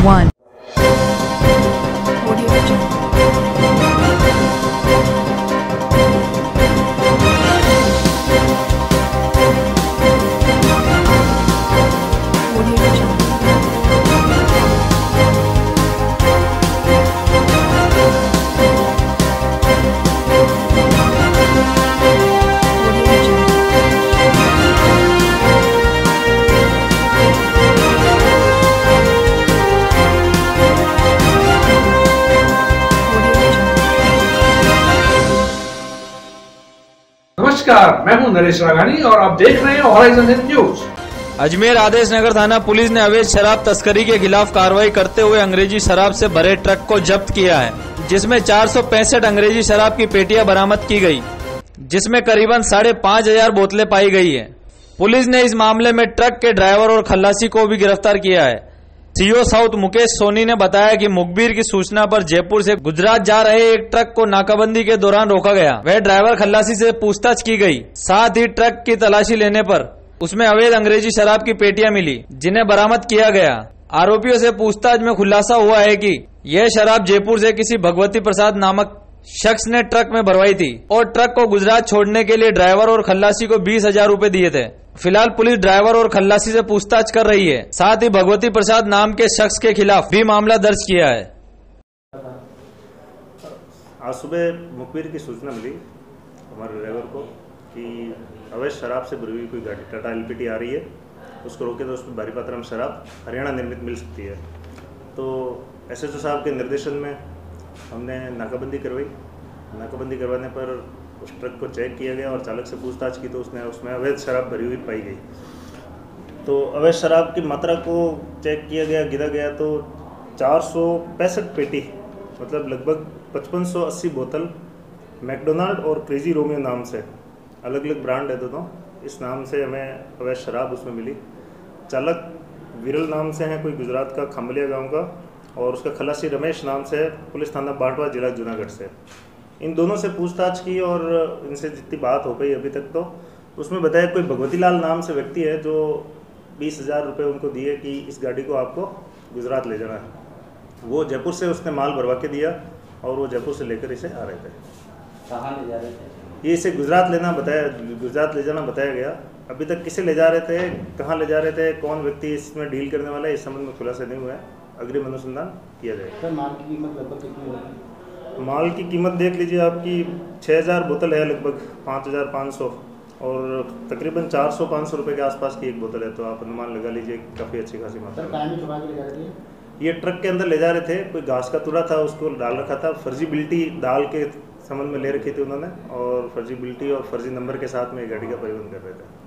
1. नमस्कार, मैं हूं नरेश राघानी और आप देख रहे हैं हॉराइजन न्यूज। अजमेर आदेश नगर थाना पुलिस ने अवैध शराब तस्करी के खिलाफ कार्रवाई करते हुए अंग्रेजी शराब से भरे ट्रक को जब्त किया है, जिसमें 465 अंग्रेजी शराब की पेटियां बरामद की गई, जिसमें करीबन 5,500 बोतलें पाई गई है। पुलिस ने इस मामले में ट्रक के ड्राइवर और खल्लासी को भी गिरफ्तार किया है। सीओ साउथ मुकेश सोनी ने बताया कि मुखबिर की सूचना पर जयपुर से गुजरात जा रहे एक ट्रक को नाकाबंदी के दौरान रोका गया। वह ड्राइवर खल्लासी से पूछताछ की गई। साथ ही ट्रक की तलाशी लेने पर उसमें अवैध अंग्रेजी शराब की पेटियां मिली, जिन्हें बरामद किया गया। आरोपियों से पूछताछ में खुलासा हुआ है कि यह शराब जयपुर से किसी भगवती प्रसाद नामक शख्स ने ट्रक में भरवाई थी और ट्रक को गुजरात छोड़ने के लिए ड्राइवर और खल्लासी को 20,000 रूपए दिए थे। फिलहाल पुलिस ड्राइवर और खल्लासी से पूछताछ कर रही है। साथ ही भगवती प्रसाद नाम के शख्स के खिलाफ भी मामला दर्ज किया है। आज सुबह मुखबिर की सूचना मिली हमारे ड्राइवर को कि अवैध शराब से भरी हुई कोई गाड़ी टाटा LPT आ रही है, उसको रोके तो उसमें भारी मात्रा में शराब हरियाणा निर्मित मिल सकती है। तो SHO साहब के निर्देशन में हमने नाकाबंदी करवाई। नाकाबंदी करवाने पर उस ट्रक को चेक किया गया और चालक से पूछताछ की तो उसमें अवैध शराब भरी हुई पाई गई। तो अवैध शराब की मात्रा को चेक किया गया, गिरा गया तो 465 पेटी, मतलब लगभग 5580 बोतल मैकडोनाल्ड और क्रेजी रोमियो नाम से, अलग अलग ब्रांड है दोनों, इस नाम से हमें अवैध शराब उसमें मिली। चालक विरल नाम से है, कोई गुजरात का खम्बलिया गाँव का, और उसका खलासी रमेश नाम से, पुलिस थाना बाटवा, जिला जूनागढ़ से। इन दोनों से पूछताछ की और इनसे जितनी बात हो गई अभी तक, तो उसमें बताया कोई भगवती लाल नाम से व्यक्ति है जो 20,000 रुपये उनको दिए कि इस गाड़ी को आपको गुजरात ले जाना है। वो जयपुर से उसने माल भरवा के दिया और वो जयपुर से लेकर इसे आ रहे थे। कहाँ ले जा रहे थे? ये इसे गुजरात गुजरात ले जाना बताया गया। अभी तक किसे ले जा रहे थे, कहाँ ले जा रहे थे, कौन व्यक्ति इसमें डील करने वाला है, इस संबंध में खुलासा नहीं हुआ है। अग्रिम अनुसंधान किया जाएगा। सर, माल की कीमत लगभग कितनी होगी? माल की कीमत देख लीजिए, आपकी 6,000 बोतल है, लगभग 5,500, और तकरीबन 400-500 रुपये के आसपास की एक बोतल है। तो आप अनुमान लगा लीजिए, काफ़ी अच्छी खासी मात्रा। सर, टाइम में छुपा के ले जा रहे थे? ये ट्रक के अंदर ले जा रहे थे, कोई घास का तुड़ा था उसको डाल रखा था, फर्जीबिलिटी डाल के संबंध में ले रखी थी उन्होंने, और फर्जीबिलिटी और फर्जी नंबर के साथ में गाड़ी का परिवहन कर रहे थे।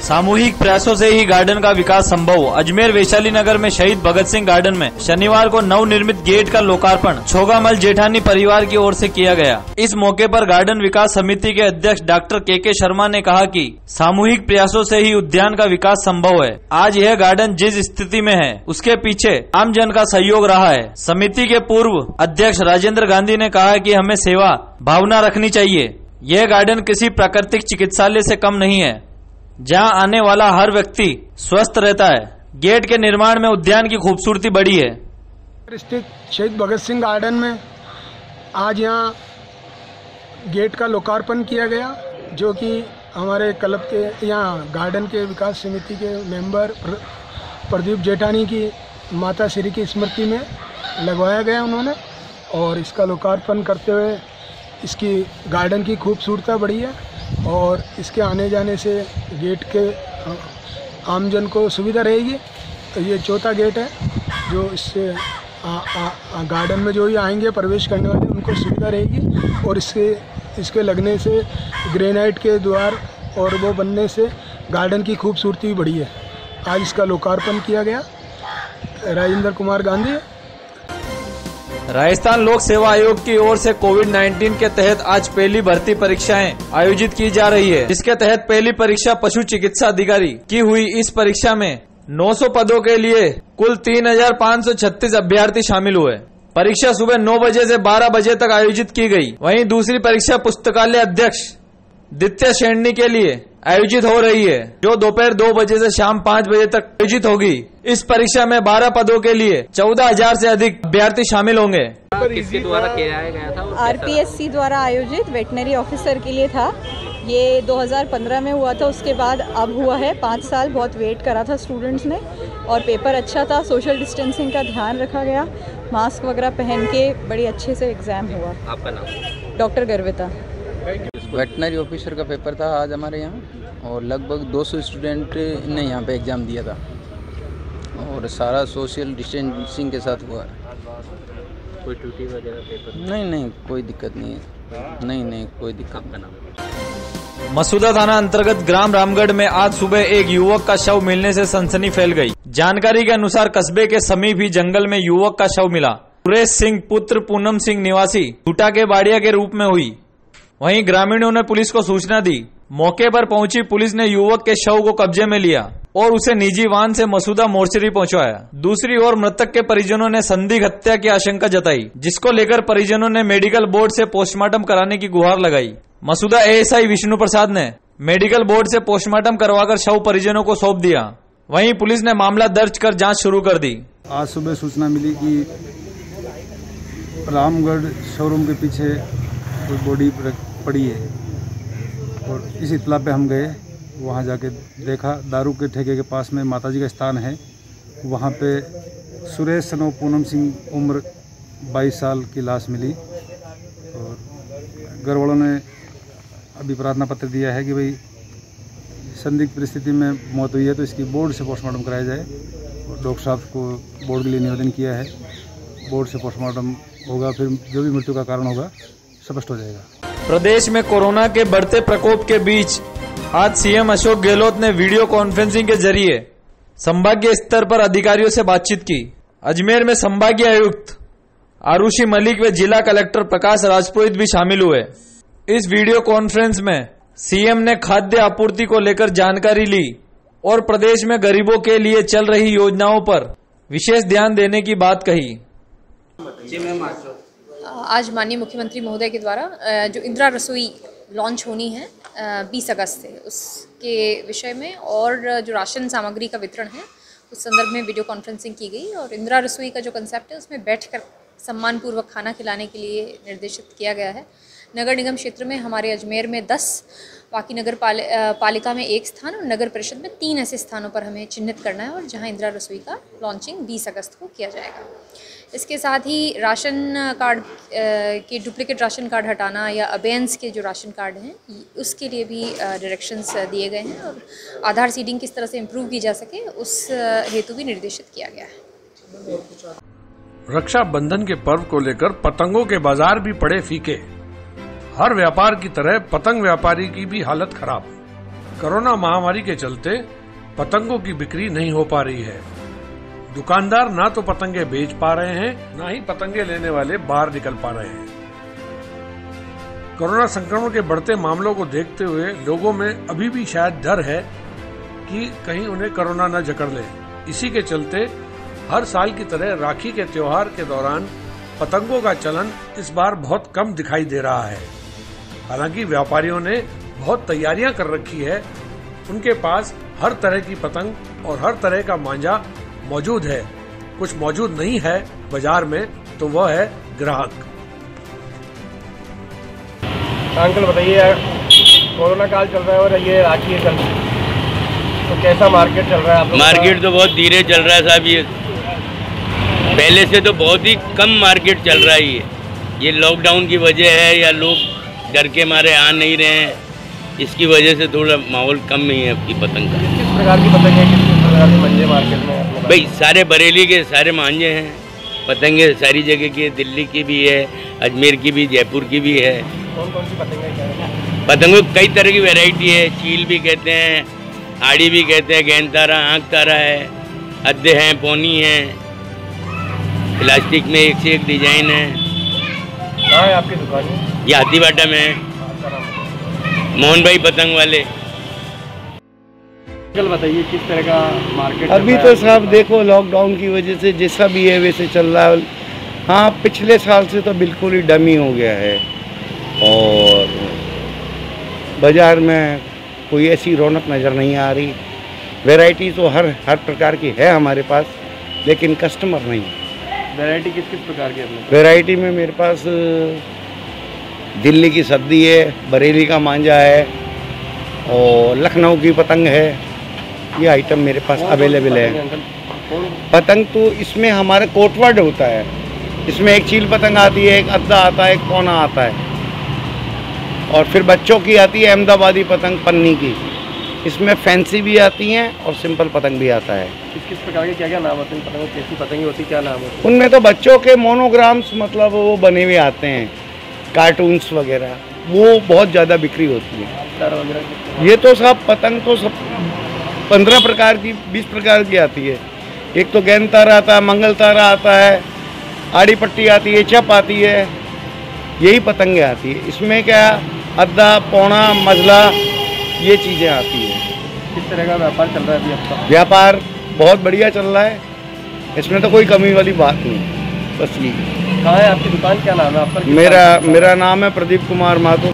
सामूहिक प्रयासों से ही गार्डन का विकास संभव। अजमेर वैशाली नगर में शहीद भगत सिंह गार्डन में शनिवार को नवनिर्मित गेट का लोकार्पण छोगामल जेठानी परिवार की ओर से किया गया। इस मौके पर गार्डन विकास समिति के अध्यक्ष डॉक्टर के शर्मा ने कहा कि सामूहिक प्रयासों से ही उद्यान का विकास संभव है। आज यह गार्डन जिस स्थिति में है उसके पीछे आमजन का सहयोग रहा है। समिति के पूर्व अध्यक्ष राजेंद्र गांधी ने कहा कि हमें सेवा भावना रखनी चाहिए। यह गार्डन किसी प्राकृतिक चिकित्सालय से कम नहीं है, जहां आने वाला हर व्यक्ति स्वस्थ रहता है। गेट के निर्माण में उद्यान की खूबसूरती बढ़ी है। स्थित शहीद भगत सिंह गार्डन में आज यहां गेट का लोकार्पण किया गया, जो कि हमारे क्लब के यहाँ गार्डन के विकास समिति के मेंबर प्रदीप जेठानी की माता श्री की स्मृति में लगवाया गया उन्होंने। और इसका लोकार्पण करते हुए इसकी गार्डन की खूबसूरता बढ़ी है और इसके आने जाने से गेट के आमजन को सुविधा रहेगी। तो ये चौथा गेट है जो इससे गार्डन में जो ही आएंगे प्रवेश करने वाले उनको सुविधा रहेगी। और इसके लगने से ग्रेनाइट के द्वार और वो बनने से गार्डन की खूबसूरती भी बढ़ी है। आज इसका लोकार्पण किया गया। राजेंद्र कुमार गांधी। राजस्थान लोक सेवा आयोग की ओर से कोविड-19 के तहत आज पहली भर्ती परीक्षाएं आयोजित की जा रही है, जिसके तहत पहली परीक्षा पशु चिकित्सा अधिकारी की हुई। इस परीक्षा में 900 पदों के लिए कुल 3,536 अभ्यर्थी शामिल हुए। परीक्षा सुबह 9 बजे से 12 बजे तक आयोजित की गई। वहीं दूसरी परीक्षा पुस्तकालय अध्यक्ष द्वितीय श्रेणी के लिए आयोजित हो रही है, जो दोपहर 2 बजे से शाम 5 बजे तक आयोजित होगी। इस परीक्षा में 12 पदों के लिए 14,000 से अधिक अभ्यर्थी शामिल होंगे। किसके द्वारा किया गया था? RPSC द्वारा आयोजित वेटनरी ऑफिसर के लिए था। ये 2015 में हुआ था, उसके बाद अब हुआ है। 5 साल बहुत वेट करा था स्टूडेंट्स ने, और पेपर अच्छा था। सोशल डिस्टेंसिंग का ध्यान रखा गया, मास्क वगैरह पहन के बड़ी अच्छे से एग्ज़ाम हुआ। आपका नाम? डॉक्टर गर्विता। वेटनरी ऑफिसर का पेपर था आज हमारे यहाँ, और लगभग 200 स्टूडेंट ने यहाँ पे एग्ज़ाम दिया था, और सारा सोशल डिस्टेंसिंग के साथ हुआ है। कोई टूटी वगैरह पेपर? नहीं, कोई दिक्कत नहीं है। नहीं, कोई दिक्कत नहीं। मसूदा थाना अंतर्गत ग्राम रामगढ़ में आज सुबह एक युवक का शव मिलने से सनसनी फैल गई। जानकारी के अनुसार कस्बे के समीप ही जंगल में युवक का शव मिला। सुरेश सिंह पुत्र पूनम सिंह निवासी टूटा के बाड़िया के रूप में हुई। वहीं ग्रामीणों ने पुलिस को सूचना दी। मौके पर पहुंची पुलिस ने युवक के शव को कब्जे में लिया और उसे निजी वाहन से मसूदा मोर्चरी पहुंचाया। दूसरी ओर मृतक के परिजनों ने संदिग्ध हत्या की आशंका जताई, जिसको लेकर परिजनों ने मेडिकल बोर्ड से पोस्टमार्टम कराने की गुहार लगाई। मसूदा ASI विष्णु प्रसाद ने मेडिकल बोर्ड से पोस्टमार्टम करवाकर शव परिजनों को सौंप दिया। वहीं पुलिस ने मामला दर्ज कर जांच शुरू कर दी। आज सुबह सूचना मिली कि रामगढ़ शोरूम के पीछे कोई बॉडी पड़ी है, और इस इत्तला पे हम गए। वहाँ जाके देखा दारू के ठेके के पास में माताजी का स्थान है। वहाँ पे सुरेश सनो पूनम सिंह उम्र 22 साल की लाश मिली, और घर वालों ने अभी प्रार्थना पत्र दिया है कि भाई संदिग्ध परिस्थिति में मौत हुई है तो इसकी बोर्ड से पोस्टमार्टम कराया जाए, और डॉक्टर साहब को बोर्ड के लिए निवेदन किया है। बोर्ड से पोस्टमार्टम होगा, फिर जो भी मृत्यु का कारण होगा स्पष्ट हो जाएगा। प्रदेश में कोरोना के बढ़ते प्रकोप के बीच आज CM अशोक गहलोत ने वीडियो कॉन्फ्रेंसिंग के जरिए संभागीय स्तर पर अधिकारियों से बातचीत की। अजमेर में संभागीय आयुक्त आरुषि मलिक व जिला कलेक्टर प्रकाश राजपुरोहित भी शामिल हुए। इस वीडियो कॉन्फ्रेंस में CM ने खाद्य आपूर्ति को लेकर जानकारी ली और प्रदेश में गरीबों के लिए चल रही योजनाओं पर विशेष ध्यान देने की बात कही। आज माननीय मुख्यमंत्री महोदय के द्वारा जो इंदिरा रसोई लॉन्च होनी है 20 अगस्त से, उसके विषय में और जो राशन सामग्री का वितरण है उस संदर्भ में वीडियो कॉन्फ्रेंसिंग की गई। और इंदिरा रसोई का जो कंसेप्ट है उसमें बैठकर सम्मानपूर्वक खाना खिलाने के लिए निर्देशित किया गया है। नगर निगम क्षेत्र में हमारे अजमेर में 10, बाकी नगर पालिका में 1 स्थान और नगर परिषद में 3 ऐसे स्थानों पर हमें चिन्हित करना है, और जहां इंदिरा रसोई का लॉन्चिंग 20 अगस्त को किया जाएगा। इसके साथ ही राशन कार्ड के डुप्लीकेट राशन कार्ड हटाना या अबेंस के जो राशन कार्ड हैं उसके लिए भी डायरेक्शंस दिए गए हैं, और आधार सीडिंग किस तरह से इम्प्रूव की जा सके उस हेतु भी निर्देशित किया गया है। रक्षाबंधन के पर्व को लेकर पतंगों के बाजार भी पड़े फीके। हर व्यापार की तरह पतंग व्यापारी की भी हालत खराब। कोरोना महामारी के चलते पतंगों की बिक्री नहीं हो पा रही है। दुकानदार ना तो पतंगे बेच पा रहे हैं, ना ही पतंगे लेने वाले बाहर निकल पा रहे हैं। कोरोना संक्रमण के बढ़ते मामलों को देखते हुए लोगों में अभी भी शायद डर है कि कहीं उन्हें कोरोना न जकड़ ले। इसी के चलते हर साल की तरह राखी के त्योहार के दौरान पतंगों का चलन इस बार बहुत कम दिखाई दे रहा है। हालांकि व्यापारियों ने बहुत तैयारियां कर रखी है। उनके पास हर तरह की पतंग और हर तरह का मांझा मौजूद है। कुछ मौजूद नहीं है बाजार में तो वह है ग्राहक। अंकल बताइए, कोरोना काल चल रहा है और ये राखी है कल, तो कैसा मार्केट चल रहा है आप लोग? मार्केट तो बहुत धीरे चल रहा है साहब। ये पहले से तो बहुत ही कम मार्केट चल रहा है। ये लॉकडाउन की वजह है या लोग डर के मारे आ नहीं रहे हैं, इसकी वजह से थोड़ा माहौल कम ही है आपकी पतंग का। किस प्रकार की पतंग है, किस प्रकार के मंजे मार्केट में? भाई सारे बरेली के सारे मांझे हैं, पतंगे सारी जगह की है, दिल्ली की भी है, अजमेर की भी, जयपुर की भी है। कौन कौन सी पतंग है? पतंगों कई तरह की वैरायटी है। चील भी कहते हैं, आड़ी भी कहते हैं, गेंद तारा, आँख तारा है, अद्दे हैं, पोनी है, प्लास्टिक में एक से एक डिजाइन है। कहाँ है आपकी दुकान? ये हाथीवाटा में है, मोहन भाई पतंग वाले। बताइए किस तरह का मार्केट? अभी तो साहब देखो लॉकडाउन की वजह से जैसा भी है वैसे चल रहा है। हाँ, पिछले साल से तो बिल्कुल ही डमी हो गया है, और बाज़ार में कोई ऐसी रौनक नज़र नहीं आ रही। वैरायटी तो हर प्रकार की है हमारे पास, लेकिन कस्टमर नहीं। वैरायटी किस किस प्रकार की है? वैरायटी में मेरे पास दिल्ली की सद्दी है, बरेली का मांझा है और लखनऊ की पतंग है। ये आइटम मेरे पास अवेलेबल है। पतंग तो इसमें हमारा कोटवर्ड होता है। इसमें एक चील पतंग आती है, एक अद्दा आता है, एक पौना आता है, और फिर बच्चों की आती है अहमदाबादी पतंग पन्नी की। इसमें फैंसी भी आती हैं और सिंपल पतंग भी आता है। किस प्रकार के क्या नाम होते हैं पतंग? कैसी पतंग होती, क्या नाम होता है? उनमें तो बच्चों के मोनोग्राम्स मतलब वो बने हुए आते हैं, कार्टून्स वगैरह, वो बहुत ज़्यादा बिक्री होती है। ये तो सब पतंग तो सब 15 प्रकार की 20 प्रकार की आती है। एक तो गेंद तारा आता है, मंगल तारा आता है, आड़ी पट्टी आती है, चप आती है, यही पतंगें आती है। इसमें क्या अद्दा, पौना, मजला, ये चीज़ें आती हैं। किस तरह का व्यापार चल रहा है अभी आपका? व्यापार बहुत बढ़िया चल रहा है, इसमें तो कोई कमी वाली बात नहीं। बस ये कहाँ है आपकी दुकान, क्या नाम है आपका? मेरा नाम है प्रदीप कुमार माथुर।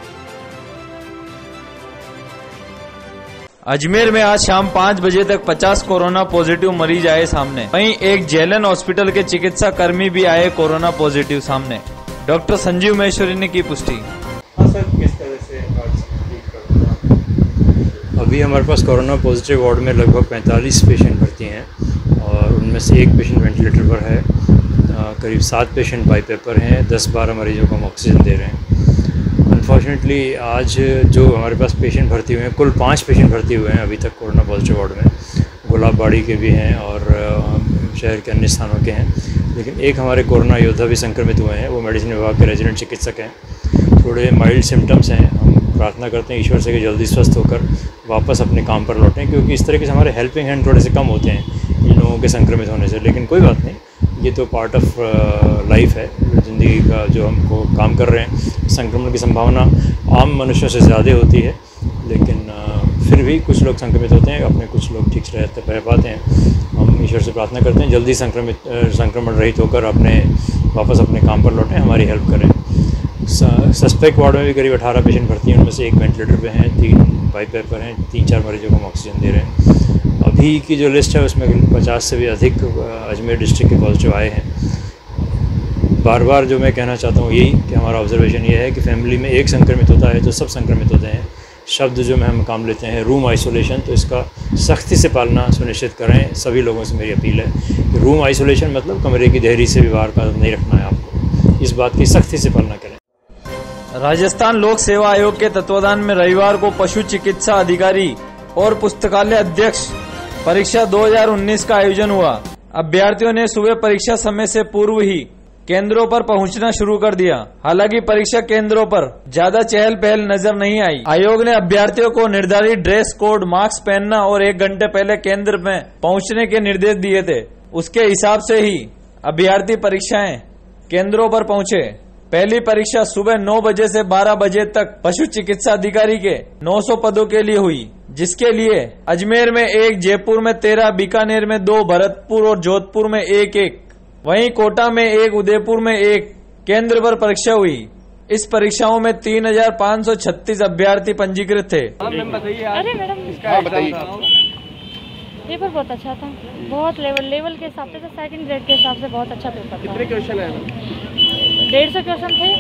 अजमेर में आज शाम 5 बजे तक 50 कोरोना पॉजिटिव मरीज आए सामने। वहीं एक जेलन हॉस्पिटल के चिकित्सा कर्मी भी आए कोरोना पॉजिटिव सामने। डॉक्टर संजीव महेश्वरी ने की पुष्टि। सर, किस तरह से अभी हमारे पास कोरोना पॉजिटिव वार्ड में लगभग 45 पेशेंट भर्ती हैं और उनमें से एक पेशेंट वेंटिलेटर पर है। करीब 7 पेशेंट बाई पेपर हैं। 10-12 मरीजों को हम ऑक्सीजन दे रहे हैं। अनफॉर्चुनेटली आज जो हमारे पास पेशेंट भर्ती हुए हैं, कुल 5 पेशेंट भर्ती हुए हैं अभी तक कोरोना पॉजिटिव वार्ड में। गुलाबबाड़ी के भी हैं और शहर के अन्य स्थानों के हैं, लेकिन एक हमारे कोरोना योद्धा भी संक्रमित हुए हैं। वो मेडिसिन विभाग के रेजिडेंट चिकित्सक हैं। थोड़े माइल्ड सिम्टम्स हैं। हम प्रार्थना करते हैं ईश्वर से कि जल्दी स्वस्थ होकर वापस अपने काम पर लौटें, क्योंकि इस तरीके से हमारे हेल्पिंग हैंड थोड़े से कम होते हैं इन लोगों के संक्रमित होने से। लेकिन कोई बात नहीं, ये तो पार्ट ऑफ लाइफ है, ज़िंदगी का जो हमको काम कर रहे हैं। संक्रमण की संभावना आम मनुष्यों से ज़्यादा होती है, लेकिन फिर भी कुछ लोग संक्रमित होते हैं, अपने कुछ लोग ठीक रह पाते हैं। हम ईश्वर से प्रार्थना करते हैं जल्दी संक्रमण रहित होकर वापस अपने काम पर लौटें, हमारी हेल्प करें। सस्पेक्ट वार्ड में भी करीब 18 पेशेंट भर्ती हैं, उनमें से एक वेंटिलेटर पे हैं, 3 बाई पेपर हैं, 3-4 मरीजों को हम ऑक्सीजन दे रहे हैं। अभी की जो लिस्ट है उसमें 50 से भी अधिक अजमेर डिस्ट्रिक्ट के पॉजिटिव आए हैं। बार बार जो मैं कहना चाहता हूँ यही कि हमारा ऑब्जर्वेशन ये है कि फैमिली में एक संक्रमित होता है तो सब संक्रमित होते हैं। शब्द जो हम काम लेते हैं रूम आइसोलेशन, तो इसका सख्ती से पालना सुनिश्चित करें। सभी लोगों से मेरी अपील है कि रूम आइसोलेशन मतलब कमरे की देहरी से भी बाहर का नहीं रखना है आपको, इस बात की सख्ती से पालना करें। राजस्थान लोक सेवा आयोग के तत्वाधान में रविवार को पशु चिकित्सा अधिकारी और पुस्तकालय अध्यक्ष परीक्षा 2019 का आयोजन हुआ। अभ्यर्थियों ने सुबह परीक्षा समय से पूर्व ही केंद्रों पर पहुंचना शुरू कर दिया। हालांकि परीक्षा केंद्रों पर ज्यादा चहल पहल नजर नहीं आई। आयोग ने अभ्यर्थियों को निर्धारित ड्रेस कोड, मास्क पहनना और 1 घंटे पहले केंद्र में पहुंचने के निर्देश दिए थे। उसके हिसाब से ही अभ्यर्थी परीक्षाएं केंद्रों पर पहुंचे। पहली परीक्षा सुबह 9 बजे से 12 बजे तक पशु चिकित्सा अधिकारी के 900 पदों के लिए हुई, जिसके लिए अजमेर में 1, जयपुर में 13, बीकानेर में 2, भरतपुर और जोधपुर में 1-1, वहीं कोटा में 1, उदयपुर में 1 केंद्र पर परीक्षा हुई। इस परीक्षाओं में 3536 अभ्यर्थी पंजीकृत थे। अरे मैडम, पेपर बहुत अच्छा था, बहुत लेवल के हिसाब से, सेकंड ग्रेड के हिसाब से बहुत अच्छा पेपर था। कितने क्वेश्चन है? 150 क्वेश्चन थे,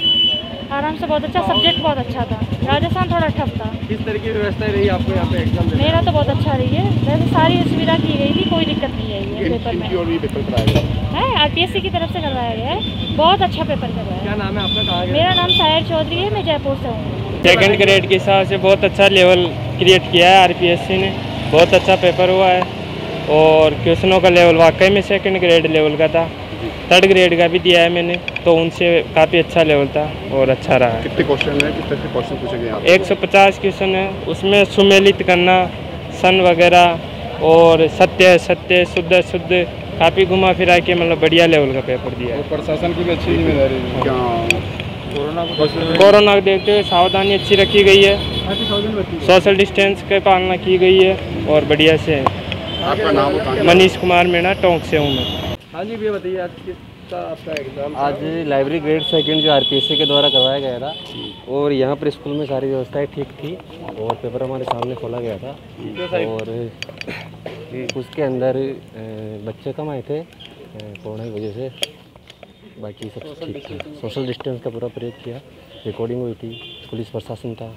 आराम से, बहुत अच्छा सब्जेक्ट, बहुत अच्छा था। राजस्थान थोड़ा टफ था। किस तरह की व्यवस्था रही आपको यहाँ पे एग्जाम देने? मेरा तो बहुत अच्छा रही है, वैसे सारी सुविधा की गई थी, कोई दिक्कत नहीं आई है पेपर में। है RPSC की तरफ से करवाया गया है, बहुत अच्छा पेपर करवाया है। क्या नाम है आपका? कहाँ? मेरा नाम सायर चौधरी है, मैं जयपुर से हूँ। सेकंड ग्रेड के हिसाब से बहुत अच्छा लेवल क्रिएट किया है RPSC ने, बहुत अच्छा पेपर हुआ है और क्वेश्चनों का लेवल वाकई में सेकंड ग्रेड लेवल का था। 3rd ग्रेड का भी दिया है मैंने, तो उनसे काफ़ी अच्छा लेवल था और अच्छा रहा। कितने क्वेश्चन है, किस तरह के क्वेश्चन पूछे गए? 150 क्वेश्चन है, उसमें सुमेलित करना, सन वगैरह और सत्य शुद्ध काफ़ी घुमा फिरा के मतलब बढ़िया लेवल का पेपर दिया है। प्रशासन की भी अच्छी जिम्मेदारी है। कोरोना को देखते हुए सावधानी अच्छी रखी गई है, सोशल डिस्टेंस की पालना की गई है और बढ़िया से। आपका नाम? मनीष कुमार मीणा, टोंक से हूँ मैं। हाँ जी भैया बताइए, आज था आपका एग्जाम? आज लाइब्रेरी ग्रेड सेकंड जो आरपीएससी के द्वारा करवाया गया था, और यहाँ पर स्कूल में सारी व्यवस्थाएं ठीक थी और पेपर हमारे सामने खोला गया था। और उसके अंदर बच्चे कम आए थे कोरोना की वजह से, बाकी सब ठीक था। सोशल डिस्टेंस का पूरा प्रयोग किया, रिकॉर्डिंग हुई थी, पुलिस प्रशासन था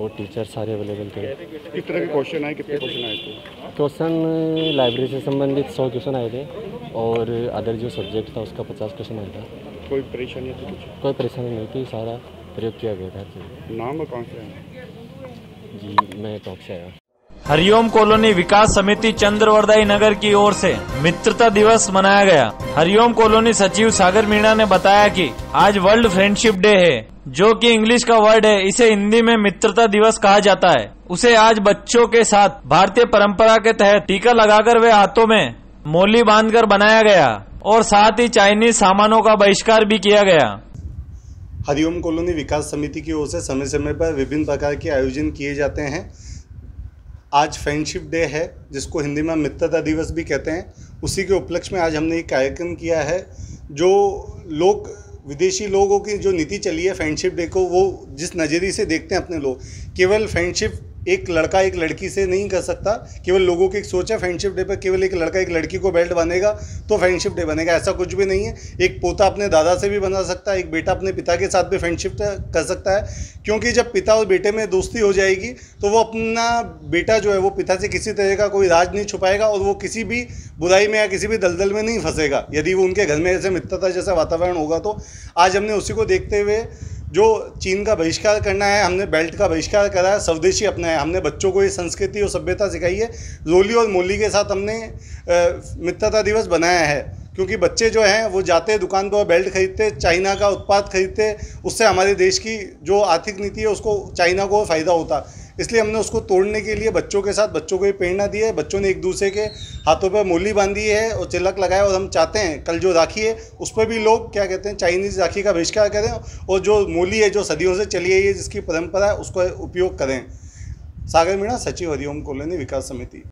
और टीचर सारे अवेलेबल थे। किस तरह के क्वेश्चन आए, कितने क्वेश्चन आए थे? क्वेश्चन लाइब्रेरी से संबंधित 100 क्वेश्चन आए थे और अदर जो सब्जेक्ट था उसका 50 क्वेश्चन आया था। कोई परेशानी थी? कोई परेशानी नहीं थी, सारा प्रयोग किया गया था। नाम कौन सा है? जी मैं टॉप से आया। हरिओम कॉलोनी विकास समिति चंद्रवरदाई नगर की ओर से मित्रता दिवस मनाया गया। हरिओम कॉलोनी सचिव सागर मीणा ने बताया कि आज वर्ल्ड फ्रेंडशिप डे है, जो कि इंग्लिश का वर्ड है, इसे हिंदी में मित्रता दिवस कहा जाता है। उसे आज बच्चों के साथ भारतीय परंपरा के तहत टीका लगाकर वे हाथों में मोली बांधकर बनाया गया और साथ ही चाइनीज सामानों का बहिष्कार भी किया गया। हरिओम कॉलोनी विकास समिति की ओर से समय समय पर विभिन्न प्रकार के आयोजन किए जाते हैं। आज फ्रेंडशिप डे है, जिसको हिंदी में मित्रता दिवस भी कहते हैं। उसी के उपलक्ष्य में आज हमने एक कार्यक्रम किया है। जो लोग विदेशी लोगों की जो नीति चली है फ्रेंडशिप डे को, वो जिस नज़रिए से देखते हैं अपने लोग, केवल फ्रेंडशिप एक लड़का एक लड़की से नहीं कर सकता। केवल लोगों की एक सोच है फ्रेंडशिप डे पर केवल एक लड़का एक लड़की को बेल्ट बांधेगा तो फ्रेंडशिप डे बनेगा, ऐसा कुछ भी नहीं है। एक पोता अपने दादा से भी बना सकता है, एक बेटा अपने पिता के साथ भी फ्रेंडशिप कर सकता है। क्योंकि जब पिता और बेटे में दोस्ती हो जाएगी तो वो अपना बेटा जो है वो पिता से किसी तरह का कोई राज नहीं छुपाएगा और वो किसी भी बुराई में या किसी भी दलदल में नहीं फंसेगा, यदि वो उनके घर में ऐसे मित्रता जैसा वातावरण होगा। तो आज हमने उसी को देखते हुए जो चीन का बहिष्कार करना है, हमने बेल्ट का बहिष्कार करा है, स्वदेशी अपनाया है। हमने बच्चों को ये संस्कृति और सभ्यता सिखाई है। रोली और मोली के साथ हमने मित्रता दिवस बनाया है, क्योंकि बच्चे जो हैं वो जाते दुकान पर बेल्ट खरीदते, चाइना का उत्पाद खरीदते, उससे हमारे देश की जो आर्थिक नीति है उसको चाइना को फ़ायदा होता। इसलिए हमने उसको तोड़ने के लिए बच्चों के साथ बच्चों को ये प्रेरणा दी है। बच्चों ने एक दूसरे के हाथों पर मोली बांधी है और तिलक लगाया, और हम चाहते हैं कल जो राखी है उस पर भी लोग क्या कहते हैं चाइनीज़ राखी का बहिष्कार करें और जो मोली है जो सदियों से चली आई है जिसकी परंपरा है उसको उपयोग करें। सागर मीणा, सचिव हरिओम कॉलोनी विकास समिति।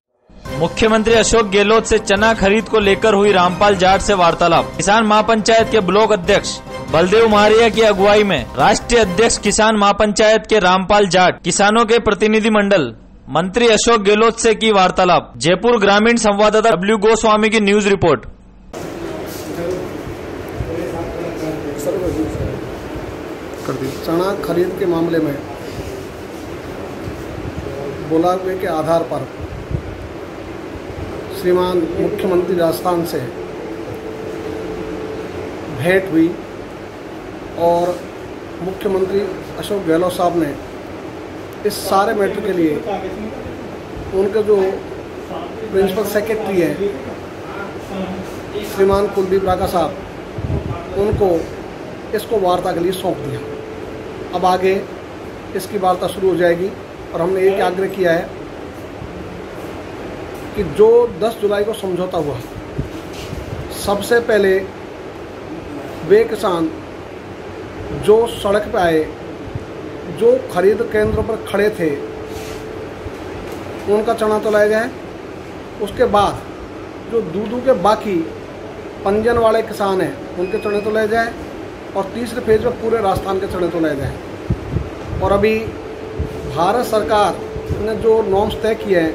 मुख्यमंत्री अशोक गहलोत से चना खरीद को लेकर हुई रामपाल जाट से वार्तालाप। किसान महापंचायत के ब्लॉक अध्यक्ष बलदेव मारिया की अगुवाई में राष्ट्रीय अध्यक्ष किसान महापंचायत के रामपाल जाट, किसानों के प्रतिनिधि मंडल, मंत्री अशोक गहलोत से की वार्तालाप। जयपुर ग्रामीण संवाददाता डब्ल्यू गोस्वामी की न्यूज रिपोर्ट। चना खरीद के मामले में बोला हुए के आधार पर श्रीमान मुख्यमंत्री राजस्थान से भेंट हुई और मुख्यमंत्री अशोक गहलोत साहब ने इस सारे मैटर के लिए उनके जो प्रिंसिपल सेक्रेटरी हैं श्रीमान कुलदीप राका साहब, उनको इसको वार्ता के लिए सौंप दिया। अब आगे इसकी वार्ता शुरू हो जाएगी और हमने एक आग्रह किया है कि जो 10 जुलाई को समझौता हुआ, सबसे पहले वे किसान जो सड़क पर आए, जो खरीद केंद्रों पर खड़े थे, उनका चना तो लाया जाए। उसके बाद जो दूध के बाकी पंजन वाले किसान हैं उनके चने तो लाए जाए और तीसरे फेज में पूरे राजस्थान के चने तो लाए जाए। और अभी भारत सरकार ने जो नॉर्म्स तय किए हैं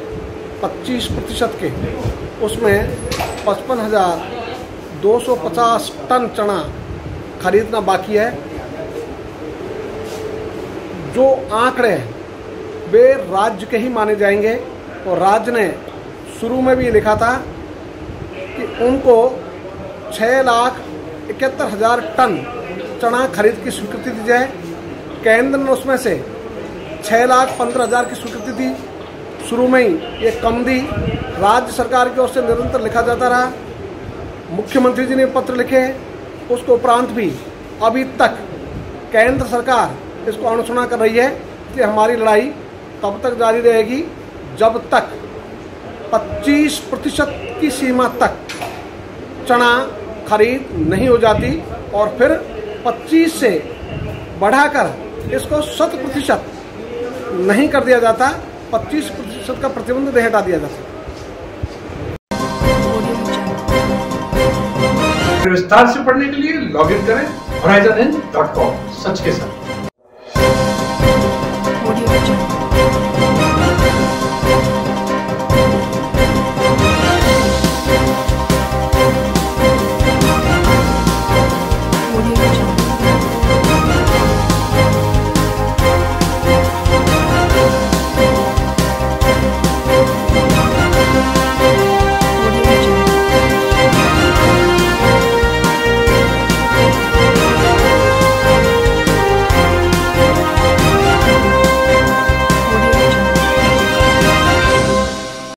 25% के, उसमें 55,250 टन चना खरीदना बाकी है। जो आंकड़े हैं वे राज्य के ही माने जाएंगे और राज्य ने शुरू में भी लिखा था कि उनको 6,71,000 टन चना खरीद की स्वीकृति दी जाए। केंद्र ने उसमें से 6,15,000 की स्वीकृति दी। शुरू में ही ये कम दी। राज्य सरकार की ओर से निरंतर लिखा जाता रहा, मुख्यमंत्री जी ने पत्र लिखे, उसके उपरांत भी अभी तक केंद्र सरकार इसको अनुशंसा कर रही है कि हमारी लड़ाई तब तक जारी रहेगी जब तक 25% की सीमा तक चना खरीद नहीं हो जाती और फिर 25 से बढ़ाकर इसको 100% नहीं कर दिया जाता, 25% का प्रतिबंध नहीं हटा दिया जाता। विस्तार से पढ़ने के लिए लॉग इन करें horizonhin.com। सच के साथ।